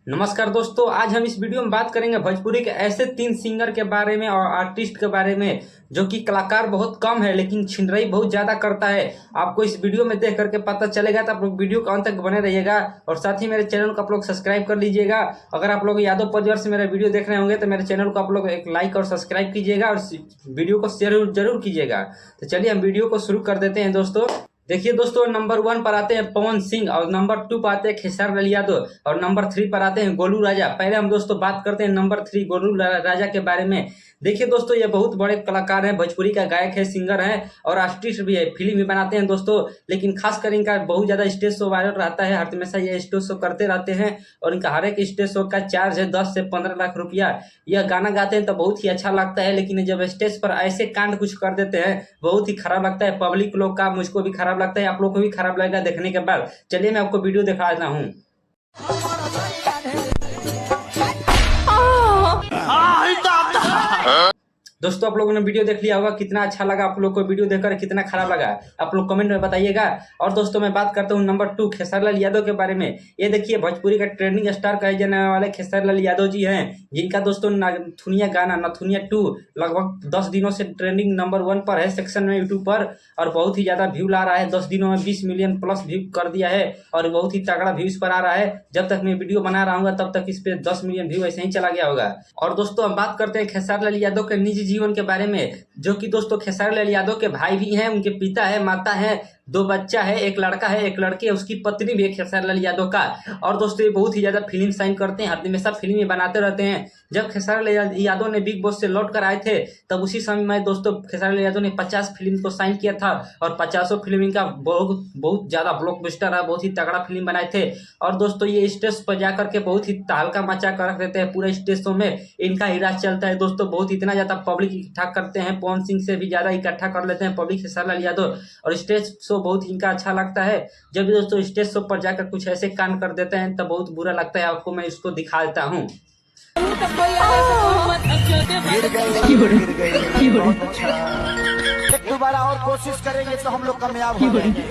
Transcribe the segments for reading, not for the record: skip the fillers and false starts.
नमस्कार दोस्तों, आज हम इस वीडियो में बात करेंगे भोजपुरी के ऐसे 3 सिंगर के बारे में और आर्टिस्ट के बारे में जो कि कलाकार बहुत कम है लेकिन छिनरई बहुत ज्यादा करता है। आपको इस वीडियो में देख करके पता चलेगा, तो आप लोग वीडियो को अंत तक बने रहिएगा और साथ ही मेरे चैनल को आप लोग सब्सक्राइब कर लीजिएगा। अगर आप लोग यादव परिवार से मेरा वीडियो देख रहे होंगे तो मेरे चैनल को आप लोग एक लाइक और सब्सक्राइब कीजिएगा और वीडियो को शेयर जरूर कीजिएगा। तो चलिए हम वीडियो को शुरू कर देते हैं दोस्तों। देखिए दोस्तों, नंबर 1 पर आते हैं पवन सिंह और नंबर 2 पर आते हैं खेसारी लाल यादव और नंबर 3 पर आते हैं गोलू राजा। पहले हम दोस्तों बात करते हैं नंबर 3 गोलू राजा के बारे में। देखिए दोस्तों, ये बहुत बड़े कलाकार हैं, भोजपुरी का गायक है, सिंगर है और आर्टिस्ट भी है, फिल्म भी बनाते हैं दोस्तों। लेकिन खासकर इनका बहुत ज्यादा स्टेज शो वायरल रहता है, हर हमेशा ये स्टेज शो करते रहते हैं और इनका हर एक स्टेज शो का चार्ज है 10 से 15 लाख रुपया। यह गाना गाते हैं तो बहुत ही अच्छा लगता है, लेकिन जब स्टेज पर ऐसे कांड कुछ कर देते हैं बहुत ही खराब लगता है। पब्लिक लोग का, मुझको भी खराब लगता है, आप लोग को भी खराब लगेगा देखने के बाद। चलिए मैं आपको वीडियो दिखा देता हूँ। दोस्तों, आप लोगों ने वीडियो देख लिया होगा, कितना अच्छा लगा आप लोग को वीडियो देखकर, कितना खराब लगा आप लोग कमेंट में बताइएगा। और दोस्तों मैं बात करता हूँ नंबर 2 खेसारी लाल यादव के बारे में। ये देखिए, भोजपुरी का ट्रेंडिंग स्टार कहे जाने वाले खेसारी लाल यादव जी हैं, जिनका दोस्तों नथुनिया गाना नथुनिया 2 लगभग 10 दिनों से ट्रेंडिंग नंबर 1 पर है सेक्शन में यूट्यूब पर और बहुत ही ज्यादा व्यू ला रहा है। 10 दिनों में 20 मिलियन प्लस व्यू कर दिया है और बहुत ही तगड़ा व्यूज पर आ रहा है। जब तक मैं वीडियो बना रहा हूँ तब तक इस पे 10 मिलियन व्यू ऐसे ही चला गया होगा। और दोस्तों हम बात करते हैं खेसारी लाल यादव के निजी जीवन के बारे में, जो कि दोस्तों खेसारी लाल यादव के भाई भी हैं, उनके पिता है, माता है, 2 बच्चा है, एक लड़का है, एक लड़की है, उसकी पत्नी भी है खेसारी लाल यादव का। और दोस्तों ये बहुत ही ज्यादा फिल्म साइन करते हैं, हर हमेशा फिल्म बनाते रहते हैं। जब खेसारी लाल यादव ने बिग बॉस से लौट कर आए थे तब उसी समय में दोस्तों खेसारी लाल यादव ने 50 फिल्म को साइन किया था और 50 फिल्म का बहुत ज्यादा ब्लॉकबस्टर है, बहुत ही तगड़ा फिल्म बनाए थे। और दोस्तों ये स्टेज पर जाकर के बहुत ही तहलका मचा कर रख देते हैं, पूरे स्टेज शो में इनका ही राज चलता है दोस्तों। बहुत इतना ज्यादा पब्लिक इकट्ठा करते हैं, पवन सिंह से भी ज्यादा इकट्ठा कर लेते हैं पब्लिक खेसारी लाल यादव। और स्टेज शो बहुत ही इनका अच्छा लगता है। जब भी दोस्तों स्टेज शो पर जाकर कुछ ऐसे कांड कर देते हैं तब बहुत बुरा लगता है। आपको मैं इसको दिखा देता हूँ। दोबारा और कोशिश करेंगे तो हम लोग कामयाब हो जाएंगे।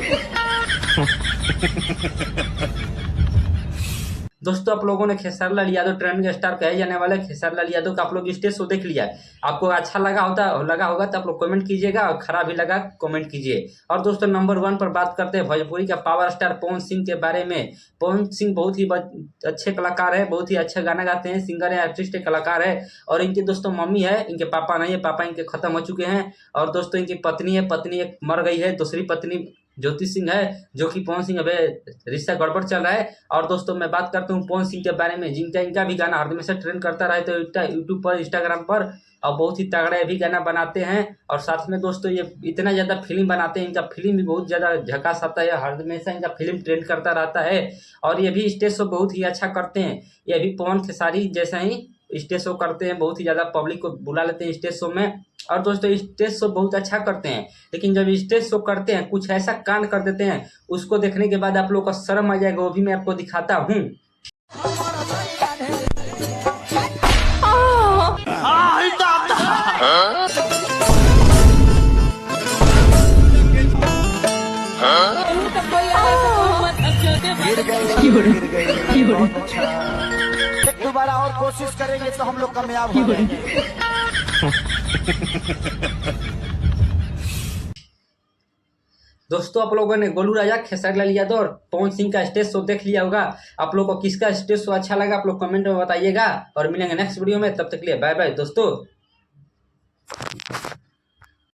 दोस्तों आप लोगों ने खेसारी लाल यादव ट्रेंडिंग स्टार कहे जाने वाले खेसारी लाल यादव का आप लोग स्टेज शो देख लिया, आपको अच्छा लगा होगा तो आप लोग कमेंट कीजिएगा और खराब भी लगा कमेंट कीजिए। और दोस्तों नंबर 1 पर बात करते हैं भोजपुरी का पावर स्टार पवन सिंह के बारे में। पवन सिंह बहुत ही अच्छे कलाकार है, बहुत ही अच्छा गाना गाते हैं, सिंगर है, आर्टिस्ट है, कलाकार है। और इनके दोस्तों मम्मी है, इनके पापा नहीं है, पापा इनके खत्म हो चुके हैं। और दोस्तों इनकी पत्नी है, पत्नी एक मर गई है, दूसरी पत्नी ज्योति सिंह है, जो कि पवन सिंह अबे रिश्ता गड़बड़ चल रहा है। और दोस्तों मैं बात करता हूँ पवन सिंह के बारे में, जिनका इनका भी गाना हर हमेशा ट्रेंड करता रहे तो यूट्यूब पर, इंस्टाग्राम पर, और बहुत ही तगड़ा भी गाना बनाते हैं। और साथ में दोस्तों ये इतना ज्यादा फिल्म बनाते हैं, इनका फिल्म भी बहुत ज्यादा झकास आता है, हर हमेशा इनका फिल्म ट्रेंड करता रहता है। और ये भी स्टेज शो बहुत ही अच्छा करते हैं, ये भी पवन खेसारी जैसा ही स्टेज शो करते हैं, बहुत ही ज्यादा पब्लिक को बुला लेते हैं स्टेज शो में। और दोस्तों स्टेज शो बहुत अच्छा करते हैं, लेकिन जब स्टेज शो करते हैं कुछ ऐसा कांड कर देते हैं, उसको देखने के बाद आप लोग को शर्म आ जाएगा, वो भी मैं आपको दिखाता हूँ। दोबारा और कोशिश करेंगे तो हम लोग कामयाब हो जाएंगे। दोस्तों आप लोगों ने गोलू राजा, खेसारी लाल यादव और पवन सिंह का स्टेज शो देख लिया होगा। आप लोगों को किसका स्टेज शो अच्छा लगा आप लोग कमेंट में बताइएगा और मिलेंगे नेक्स्ट वीडियो में। तब तक के लिए बाय बाय दोस्तों।